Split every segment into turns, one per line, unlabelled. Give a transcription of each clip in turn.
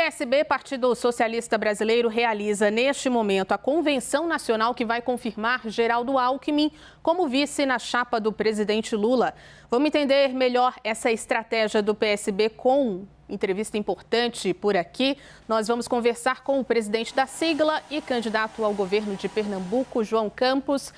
PSB, Partido Socialista Brasileiro, realiza neste momento a convenção nacional que vai confirmar Geraldo Alckmin como vice na chapa do presidente Lula. Vamos entender melhor essa estratégia do PSB com entrevista importante por aqui. Nós vamos conversar com o presidente da sigla e candidato ao governo de Pernambuco, João Campos.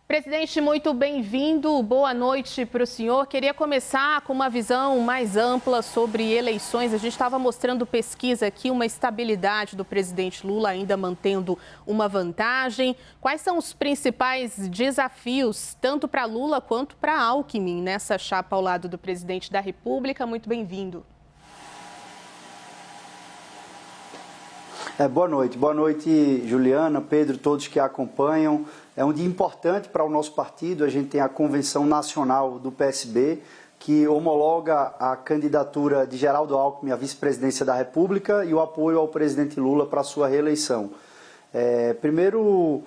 Presidente, muito bem-vindo. Boa noite para o senhor. Queria começar com uma visão mais ampla sobre eleições. A gente estava mostrando pesquisa aqui, uma estabilidade do presidente Lula ainda mantendo uma vantagem. Quais são os principais desafios, tanto para Lula quanto para Alckmin, nessa chapa ao lado do presidente da República? Muito bem-vindo.
Boa noite, Juliana, Pedro, todos que acompanham. É um dia importante para o nosso partido. A gente tem a convenção nacional do PSB, que homologa a candidatura de Geraldo Alckmin à vice-presidência da República e o apoio ao presidente Lula para a sua reeleição. Primeiro,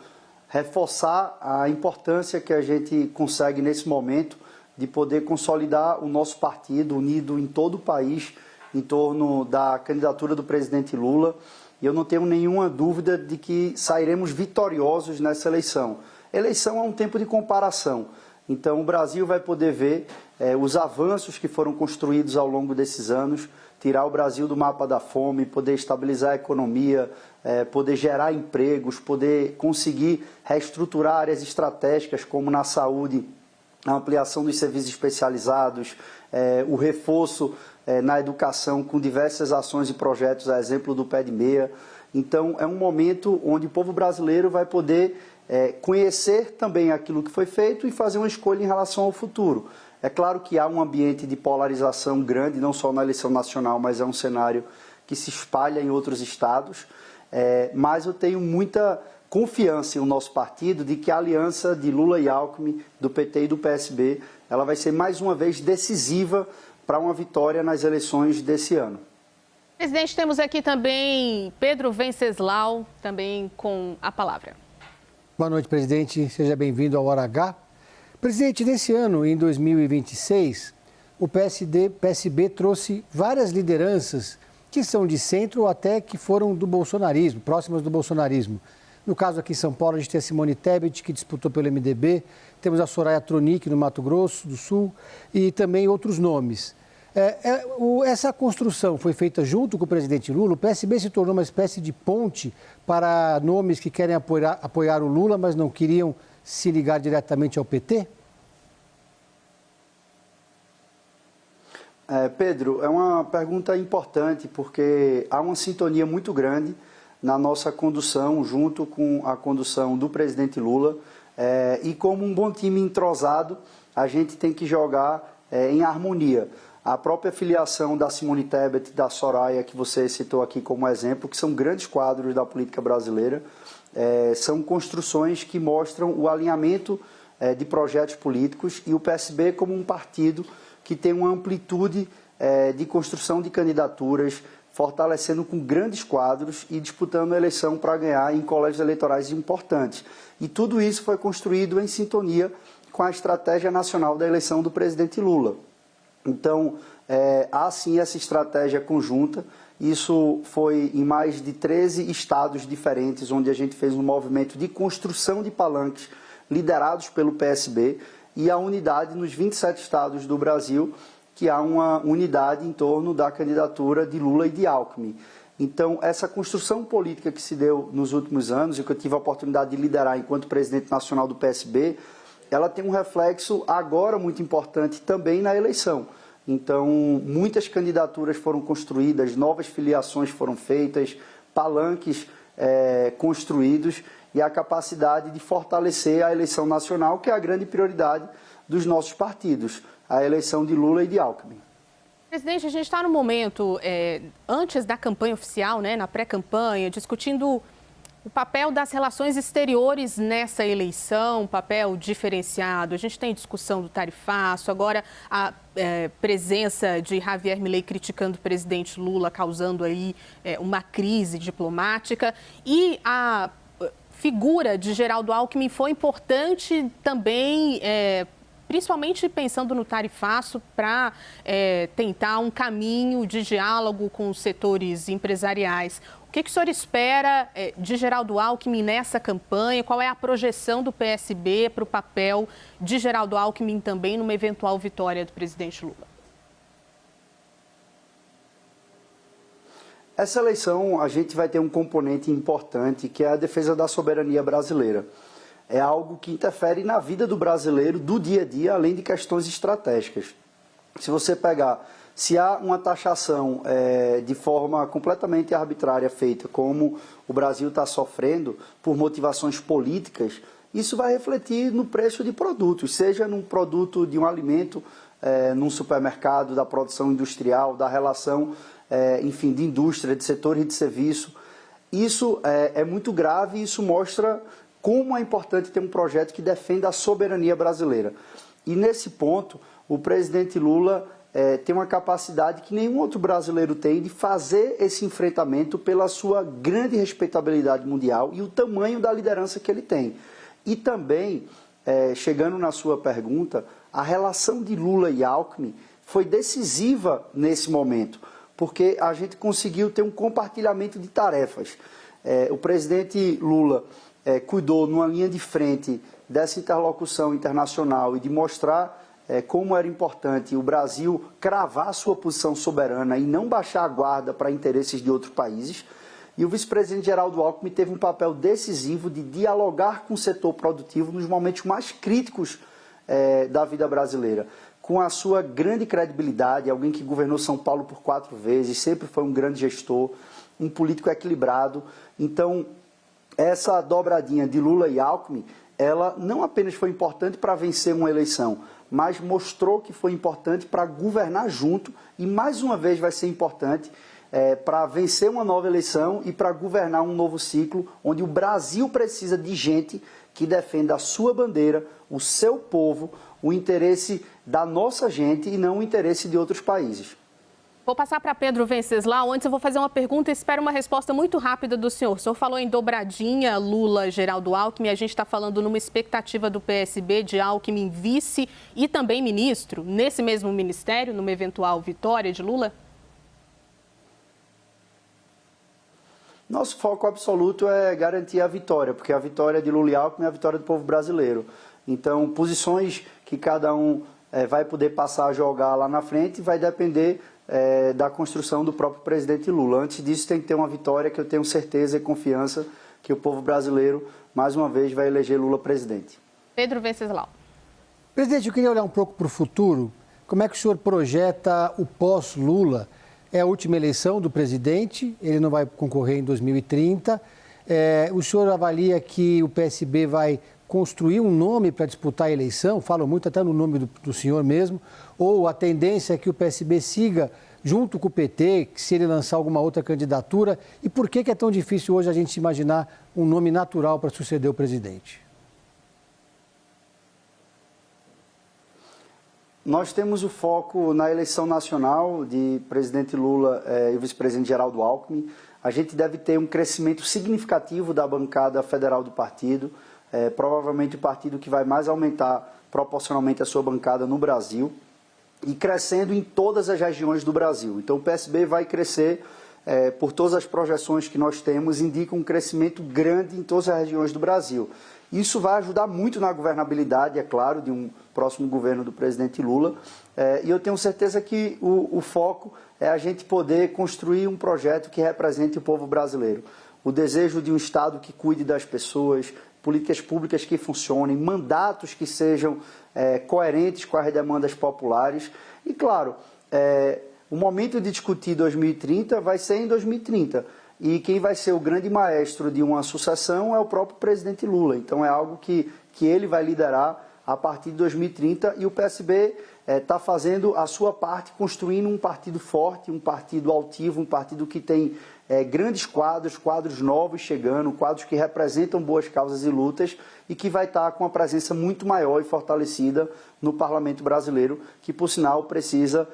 reforçar a importância que a gente consegue nesse momento de poder consolidar o nosso partido unido em todo o país em torno da candidatura do presidente Lula. E eu não tenho nenhuma dúvida de que sairemos vitoriosos nessa eleição. Eleição é um tempo de comparação. Então, o Brasil vai poder ver os avanços que foram construídos ao longo desses anos, tirar o Brasil do mapa da fome, poder estabilizar a economia, poder gerar empregos, poder conseguir reestruturar áreas estratégicas, como na saúde, a ampliação dos serviços especializados, o reforço na educação com diversas ações e projetos, a exemplo do Pé de Meia. Então, é um momento onde o povo brasileiro vai poder conhecer também aquilo que foi feito e fazer uma escolha em relação ao futuro. É claro que há um ambiente de polarização grande, não só na eleição nacional, mas é um cenário que se espalha em outros estados. Mas eu tenho muita confiança em o nosso partido de que a aliança de Lula e Alckmin, do PT e do PSB, ela vai ser mais uma vez decisiva para uma vitória nas eleições desse ano.
Presidente, temos aqui também Pedro Venceslau, também com a palavra.
Boa noite, presidente. Seja bem-vindo ao Hora H. Presidente, nesse ano, em 2026, o PSB trouxe várias lideranças que são de centro ou até que foram do bolsonarismo, próximas do bolsonarismo. No caso aqui em São Paulo, a gente tem a Simone Tebet, que disputou pelo MDB, temos a Soraya Tronic no Mato Grosso do Sul e também outros nomes. Essa construção foi feita junto com o presidente Lula. O PSB se tornou uma espécie de ponte para nomes que querem apoiar o Lula, mas não queriam se ligar diretamente ao PT?
Pedro, é uma pergunta importante, porque há uma sintonia muito grande na nossa condução, junto com a condução do presidente Lula. E como um bom time entrosado, a gente tem que jogar em harmonia. A própria filiação da Simone Tebet e da Soraya, que você citou aqui como exemplo, que são grandes quadros da política brasileira, são construções que mostram o alinhamento de projetos políticos e o PSB como um partido que tem uma amplitude de construção de candidaturas, fortalecendo com grandes quadros e disputando a eleição para ganhar em colégios eleitorais importantes. E tudo isso foi construído em sintonia com a estratégia nacional da eleição do presidente Lula. Então, há sim essa estratégia conjunta. Isso foi em mais de 13 estados diferentes, onde a gente fez um movimento de construção de palanques liderados pelo PSB e a unidade nos 27 estados do Brasil, que há uma unidade em torno da candidatura de Lula e de Alckmin. Então, essa construção política que se deu nos últimos anos e que eu tive a oportunidade de liderar enquanto presidente nacional do PSB, ela tem um reflexo agora muito importante também na eleição. Então, muitas candidaturas foram construídas, novas filiações foram feitas, palanques construídos e a capacidade de fortalecer a eleição nacional, que é a grande prioridade dos nossos partidos, a eleição de Lula e de Alckmin.
Presidente, a gente está no momento, antes da campanha oficial, né, na pré-campanha, discutindo o papel das relações exteriores nessa eleição, papel diferenciado. A gente tem discussão do tarifaço, agora a presença de Javier Milei criticando o presidente Lula, causando aí uma crise diplomática. E a figura de Geraldo Alckmin foi importante também principalmente pensando no tarifaço para tentar um caminho de diálogo com os setores empresariais. O que o senhor espera de Geraldo Alckmin nessa campanha? Qual é a projeção do PSB para o papel de Geraldo Alckmin também numa eventual vitória do presidente Lula?
Essa eleição, a gente vai ter um componente importante, que é a defesa da soberania brasileira. É algo que interfere na vida do brasileiro, do dia a dia, além de questões estratégicas. Se você pegar, se há uma taxação de forma completamente arbitrária feita, como o Brasil está sofrendo, por motivações políticas, isso vai refletir no preço de produtos, seja num produto de um alimento, num supermercado, da produção industrial, da relação enfim, de indústria, de setor e de serviço. Isso é muito grave e isso mostra como é importante ter um projeto que defenda a soberania brasileira. E nesse ponto, o presidente Lula tem uma capacidade que nenhum outro brasileiro tem de fazer esse enfrentamento pela sua grande respeitabilidade mundial e o tamanho da liderança que ele tem. E também, chegando na sua pergunta, a relação de Lula e Alckmin foi decisiva nesse momento, porque a gente conseguiu ter um compartilhamento de tarefas. O presidente Lula cuidou numa linha de frente dessa interlocução internacional e de mostrar como era importante o Brasil cravar sua posição soberana e não baixar a guarda para interesses de outros países. E o vice-presidente Geraldo Alckmin teve um papel decisivo de dialogar com o setor produtivo nos momentos mais críticos da vida brasileira. Com a sua grande credibilidade, alguém que governou São Paulo por 4 vezes, sempre foi um grande gestor, um político equilibrado. Então, essa dobradinha de Lula e Alckmin, ela não apenas foi importante para vencer uma eleição, mas mostrou que foi importante para governar junto e, mais uma vez, vai ser importante para vencer uma nova eleição e para governar um novo ciclo, onde o Brasil precisa de gente que defenda a sua bandeira, o seu povo, o interesse da nossa gente e não o interesse de outros países.
Vou passar para Pedro Venceslau. Antes eu vou fazer uma pergunta e espero uma resposta muito rápida do senhor. O senhor falou em dobradinha Lula-Geraldo Alckmin. A gente está falando numa expectativa do PSB de Alckmin vice e também ministro nesse mesmo ministério, numa eventual vitória de Lula?
Nosso foco absoluto é garantir a vitória, porque a vitória de Lula e Alckmin é a vitória do povo brasileiro. Então, posições que cada um vai poder passar a jogar lá na frente vai depender da construção do próprio presidente Lula. Antes disso, tem que ter uma vitória que eu tenho certeza e confiança que o povo brasileiro, mais uma vez, vai eleger Lula presidente.
Pedro Venceslau.
Presidente, eu queria olhar um pouco para o futuro. Como é que o senhor projeta o pós-Lula? É a última eleição do presidente, ele não vai concorrer em 2030. O senhor avalia que o PSB vai construir um nome para disputar a eleição? Falam muito até no nome do senhor mesmo. Ou a tendência é que o PSB siga junto com o PT, se ele lançar alguma outra candidatura? E por que é tão difícil hoje a gente imaginar um nome natural para suceder o presidente?
Nós temos o foco na eleição nacional de presidente Lula e o vice-presidente Geraldo Alckmin. A gente deve ter um crescimento significativo da bancada federal do partido, provavelmente o partido que vai mais aumentar proporcionalmente a sua bancada no Brasil e crescendo em todas as regiões do Brasil. Então o PSB vai crescer, por todas as projeções que nós temos, indicam um crescimento grande em todas as regiões do Brasil. Isso vai ajudar muito na governabilidade, é claro, de um próximo governo do presidente Lula. E eu tenho certeza que o foco é a gente poder construir um projeto que represente o povo brasileiro. O desejo de um Estado que cuide das pessoas, políticas públicas que funcionem, mandatos que sejam coerentes com as demandas populares. E, claro, o momento de discutir 2030 vai ser em 2030. E quem vai ser o grande maestro de uma sucessão é o próprio presidente Lula. Então é algo que ele vai liderar a partir de 2030 e o PSB está fazendo a sua parte, construindo um partido forte, um partido altivo, um partido que tem grandes quadros novos chegando, quadros que representam boas causas e lutas e que vai estar com uma presença muito maior e fortalecida no parlamento brasileiro, que por sinal precisa,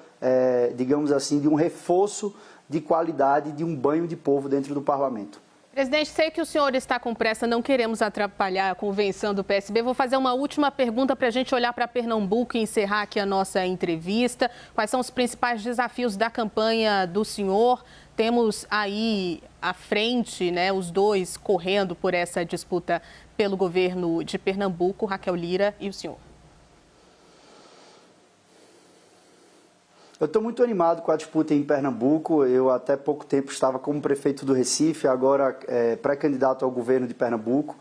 digamos assim, de um reforço de qualidade, de um banho de povo dentro do parlamento.
Presidente, sei que o senhor está com pressa, não queremos atrapalhar a convenção do PSB. Vou fazer uma última pergunta para a gente olhar para Pernambuco e encerrar aqui a nossa entrevista. Quais são os principais desafios da campanha do senhor? Temos aí à frente, né, os dois correndo por essa disputa pelo governo de Pernambuco, Raquel Lira e o senhor.
Eu estou muito animado com a disputa em Pernambuco. Eu até pouco tempo estava como prefeito do Recife, agora pré-candidato ao governo de Pernambuco.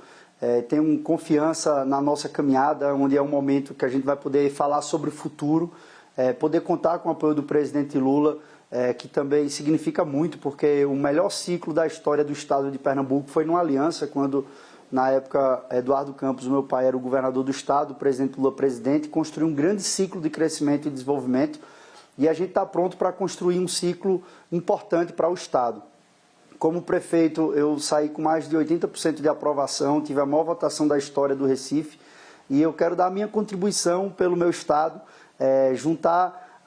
Tenho confiança na nossa caminhada, onde é um momento que a gente vai poder falar sobre o futuro, poder contar com o apoio do presidente Lula, que também significa muito, porque o melhor ciclo da história do estado de Pernambuco foi numa aliança, quando, na época, Eduardo Campos, meu pai, era o governador do estado, o presidente Lula presidente, construiu um grande ciclo de crescimento e desenvolvimento. E a gente está pronto para construir um ciclo importante para o estado. Como prefeito, eu saí com mais de 80% de aprovação, tive a maior votação da história do Recife, e eu quero dar a minha contribuição pelo meu estado, juntar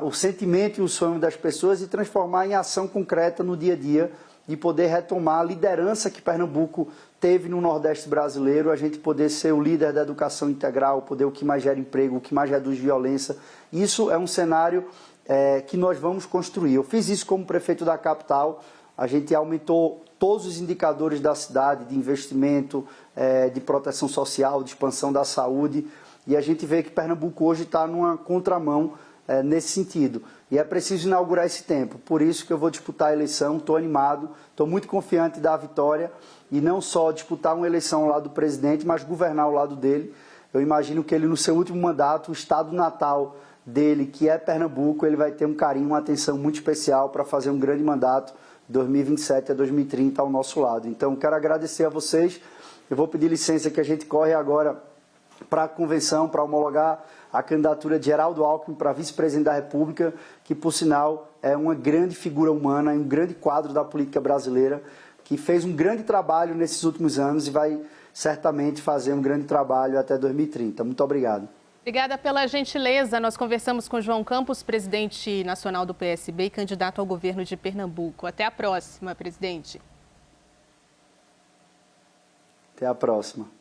o sentimento e o sonho das pessoas e transformar em ação concreta no dia a dia, de poder retomar a liderança que Pernambuco teve no Nordeste brasileiro, a gente poder ser o líder da educação integral, poder o que mais gera emprego, o que mais reduz violência. Isso é um cenário que nós vamos construir. Eu fiz isso como prefeito da capital, a gente aumentou todos os indicadores da cidade, de investimento, de proteção social, de expansão da saúde, e a gente vê que Pernambuco hoje está numa contramão nesse sentido. E é preciso inaugurar esse tempo. Por isso que eu vou disputar a eleição, estou animado, estou muito confiante da vitória, e não só disputar uma eleição ao lado do presidente, mas governar ao lado dele. Eu imagino que ele, no seu último mandato, o estado natal dele, que é Pernambuco, ele vai ter um carinho, uma atenção muito especial para fazer um grande mandato de 2027 a 2030 ao nosso lado. Então, quero agradecer a vocês. Eu vou pedir licença que a gente corre agora para a convenção, para homologar a candidatura de Geraldo Alckmin para vice-presidente da República, que, por sinal, é uma grande figura humana, um grande quadro da política brasileira, que fez um grande trabalho nesses últimos anos e vai certamente fazer um grande trabalho até 2030. Muito obrigado.
Obrigada pela gentileza. Nós conversamos com João Campos, presidente nacional do PSB e candidato ao governo de Pernambuco. Até a próxima, presidente.
Até a próxima.